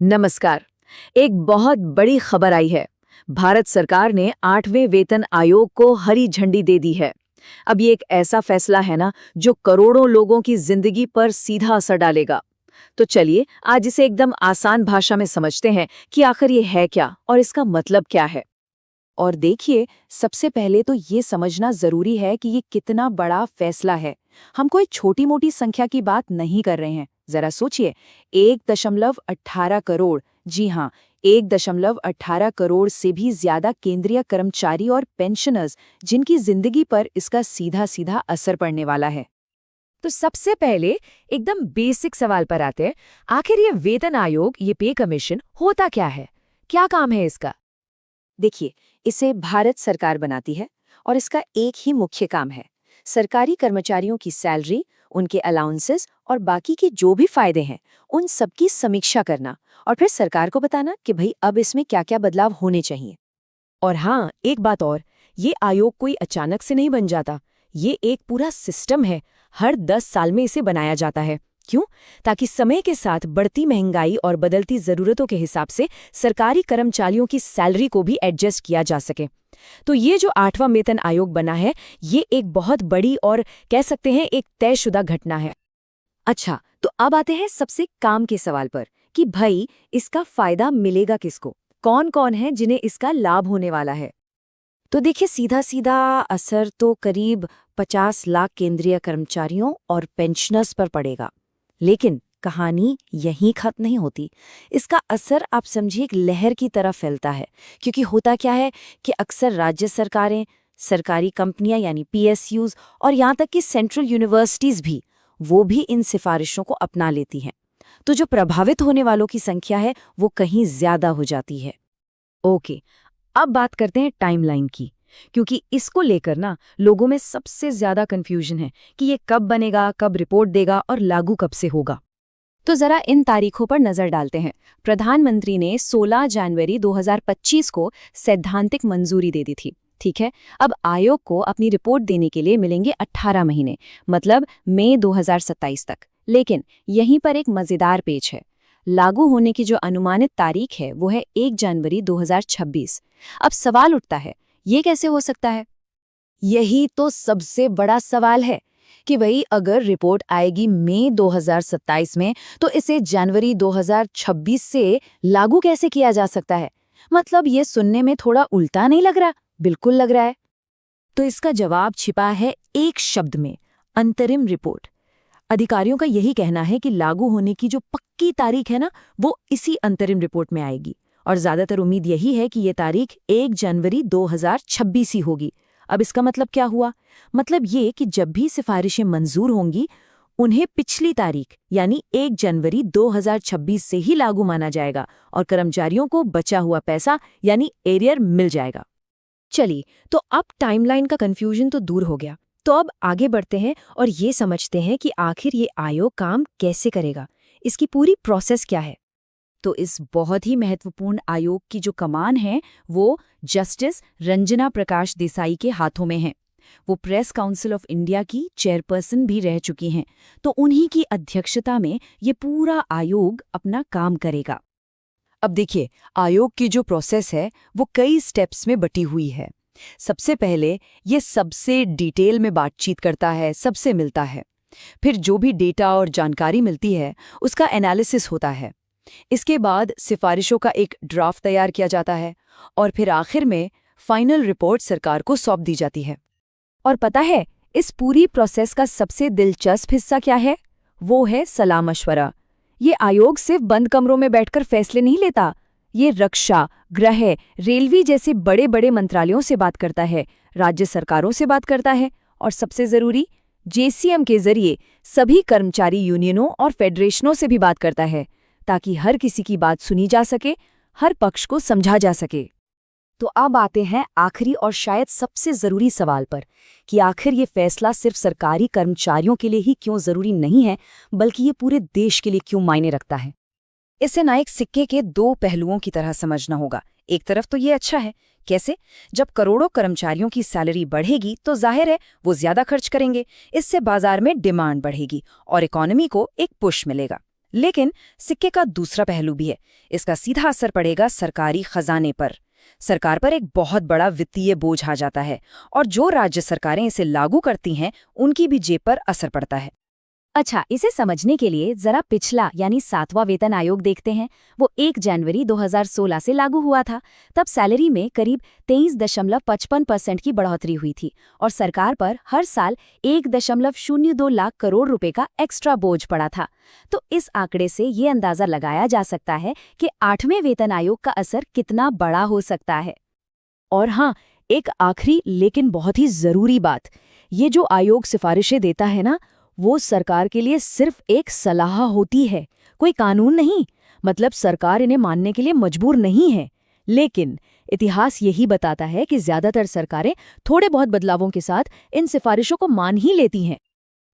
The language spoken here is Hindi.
नमस्कार। एक बहुत बड़ी खबर आई है। भारत सरकार ने 8वें वेतन आयोग को हरी झंडी दे दी है। अब ये एक ऐसा फैसला है ना जो करोड़ों लोगों की जिंदगी पर सीधा असर डालेगा। तो चलिए आज इसे एकदम आसान भाषा में समझते हैं कि आखिर ये है क्या और इसका मतलब क्या है। और देखिए, सबसे पहले तो ये समझना जरूरी है कि ये कितना बड़ा फैसला है। हम कोई छोटी मोटी संख्या की बात नहीं कर रहे हैं। जरा सोचिए, 1.18 करोड़, जी हाँ, 1.18 करोड़ से भी ज्यादा केंद्रीय कर्मचारी और पेंशनर्स जिनकी जिंदगी पर इसका सीधा सीधा असर पड़ने वाला है। तो सबसे पहले एकदम बेसिक सवाल पर आते हैं। आखिर ये वेतन आयोग, ये पे कमीशन होता क्या है? क्या काम है इसका? देखिए, इसे भारत सरकार बनाती है और इसका एक ही मुख्य काम है, सरकारी कर्मचारियों की सैलरी, उनके अलाउंसेस और बाकी के जो भी फायदे हैं उन सबकी समीक्षा करना और फिर सरकार को बताना कि भाई अब इसमें क्या क्या बदलाव होने चाहिए। और हाँ, एक बात और, ये आयोग कोई अचानक से नहीं बन जाता। ये एक पूरा सिस्टम है। हर 10 साल में इसे बनाया जाता है। क्यों? ताकि समय के साथ बढ़ती महंगाई और बदलती ज़रूरतों के हिसाब से सरकारी कर्मचारियों की सैलरी को भी एडजस्ट किया जा सके। तो ये जो 8वां वेतन आयोग बना है, ये एक बहुत बड़ी और कह सकते हैं एक तयशुदा घटना है। अच्छा, तो अब आते हैं सबसे काम के सवाल पर कि भाई इसका फायदा मिलेगा किसको, कौन कौन है जिन्हें इसका लाभ होने वाला है। तो देखिए, सीधा सीधा असर तो करीब 50 लाख केंद्रीय कर्मचारियों और पेंशनर्स पर पड़ेगा। लेकिन कहानी यहीं खत्म नहीं होती। इसका असर आप समझिए एक लहर की तरह फैलता है, क्योंकि होता क्या है कि अक्सर राज्य सरकारें, सरकारी कंपनियां यानी पीएसयूज और यहाँ तक कि सेंट्रल यूनिवर्सिटीज भी, वो भी इन सिफारिशों को अपना लेती हैं। तो जो प्रभावित होने वालों की संख्या है वो कहीं ज्यादा हो जाती है। ओके, अब बात करते हैं टाइमलाइन की, क्योंकि इसको लेकर ना लोगों में सबसे ज्यादा कंफ्यूजन है कि ये कब बनेगा, कब रिपोर्ट देगा और लागू कब से होगा। तो जरा इन तारीखों पर नजर डालते हैं। प्रधानमंत्री ने 16 जनवरी 2025 को सैद्धांतिक मंजूरी दे दी थी। ठीक है, अब आयोग को अपनी रिपोर्ट देने के लिए मिलेंगे 18 महीने, मतलब मई 2027 तक। लेकिन यहीं पर एक मजेदार पेच है। लागू होने की जो अनुमानित तारीख है वो है 1 जनवरी 2026। अब सवाल उठता है, ये कैसे हो सकता है? यही तो सबसे बड़ा सवाल है कि भाई अगर रिपोर्ट आएगी मई 2027 में, तो इसे जनवरी 2026 से लागू कैसे किया जा सकता है? मतलब ये सुनने में थोड़ा उल्टा नहीं लग रहा? बिल्कुल लग रहा है। तो इसका जवाब छिपा है एक शब्द में, अंतरिम रिपोर्ट। अधिकारियों का यही कहना है कि लागू होने की जो पक्की तारीख है ना, वो इसी अंतरिम रिपोर्ट में आएगी। और ज्यादातर उम्मीद यही है कि ये तारीख 1 जनवरी 2026 ही होगी। अब इसका मतलब क्या हुआ? मतलब ये कि जब भी सिफारिशें मंजूर होंगी, उन्हें पिछली तारीख यानी 1 जनवरी 2026 से ही लागू माना जाएगा और कर्मचारियों को बचा हुआ पैसा यानी एरियर मिल जाएगा। चलिए, तो अब टाइमलाइन का कंफ्यूजन तो दूर हो गया। तो अब आगे बढ़ते हैं और ये समझते हैं कि आखिर ये आयोग काम कैसे करेगा, इसकी पूरी प्रोसेस क्या है। तो इस बहुत ही महत्वपूर्ण आयोग की जो कमान है वो जस्टिस रंजना प्रकाश देसाई के हाथों में है। वो प्रेस काउंसिल ऑफ इंडिया की चेयरपर्सन भी रह चुकी हैं। तो उन्हीं की अध्यक्षता में ये पूरा आयोग अपना काम करेगा। अब देखिए, आयोग की जो प्रोसेस है वो कई स्टेप्स में बटी हुई है। सबसे पहले ये सबसे डिटेल में बातचीत करता है, सबसे मिलता है। फिर जो भी डेटा और जानकारी मिलती है उसका एनालिसिस होता है। इसके बाद सिफारिशों का एक ड्राफ्ट तैयार किया जाता है और फिर आखिर में फाइनल रिपोर्ट सरकार को सौंप दी जाती है। और पता है, इस पूरी प्रोसेस का सबसे दिलचस्प हिस्सा क्या है? वो है सलाह मशवरा। ये आयोग सिर्फ बंद कमरों में बैठकर फैसले नहीं लेता। ये रक्षा, गृह, रेलवे जैसे बड़े बड़े मंत्रालयों से बात करता है, राज्य सरकारों से बात करता है और सबसे जरूरी, जेसीएम के जरिए सभी कर्मचारी यूनियनों और फेडरेशनों से भी बात करता है, ताकि हर किसी की बात सुनी जा सके, हर पक्ष को समझा जा सके। तो अब आते हैं आखिरी और शायद सबसे जरूरी सवाल पर कि आखिर ये फैसला सिर्फ सरकारी कर्मचारियों के लिए ही क्यों जरूरी नहीं है, बल्कि ये पूरे देश के लिए क्यों मायने रखता है। इसे ना एक सिक्के के दो पहलुओं की तरह समझना होगा। एक तरफ तो ये अच्छा है। कैसे? जब करोड़ों कर्मचारियों की सैलरी बढ़ेगी तो जाहिर है वो ज्यादा खर्च करेंगे, इससे बाजार में डिमांड बढ़ेगी और इकोनॉमी को एक पुश मिलेगा। लेकिन सिक्के का दूसरा पहलू भी है। इसका सीधा असर पड़ेगा सरकारी खजाने पर। सरकार पर एक बहुत बड़ा वित्तीय बोझ आ जाता है और जो राज्य सरकारें इसे लागू करती हैं उनकी भी जेब पर असर पड़ता है। अच्छा, इसे समझने के लिए जरा पिछला यानी 7वां वेतन आयोग देखते हैं। वो 1 जनवरी 2016 से लागू हुआ था। तब सैलरी में करीब 23.55% की बढ़ोतरी हुई थी और सरकार पर हर साल 1.02 लाख करोड़ रुपए का एक्स्ट्रा बोझ पड़ा था। तो इस आंकड़े से ये अंदाजा लगाया जा सकता है कि 8वें वेतन आयोग का असर कितना बड़ा हो सकता है। और हाँ, एक आखिरी लेकिन बहुत ही जरूरी बात, ये जो आयोग सिफारिशें देता है ना, वो सरकार के लिए सिर्फ एक सलाह होती है, कोई कानून नहीं। मतलब सरकार इन्हें मानने के लिए मजबूर नहीं है। लेकिन इतिहास यही बताता है कि ज्यादातर सरकारें थोड़े बहुत बदलावों के साथ इन सिफारिशों को मान ही लेती हैं।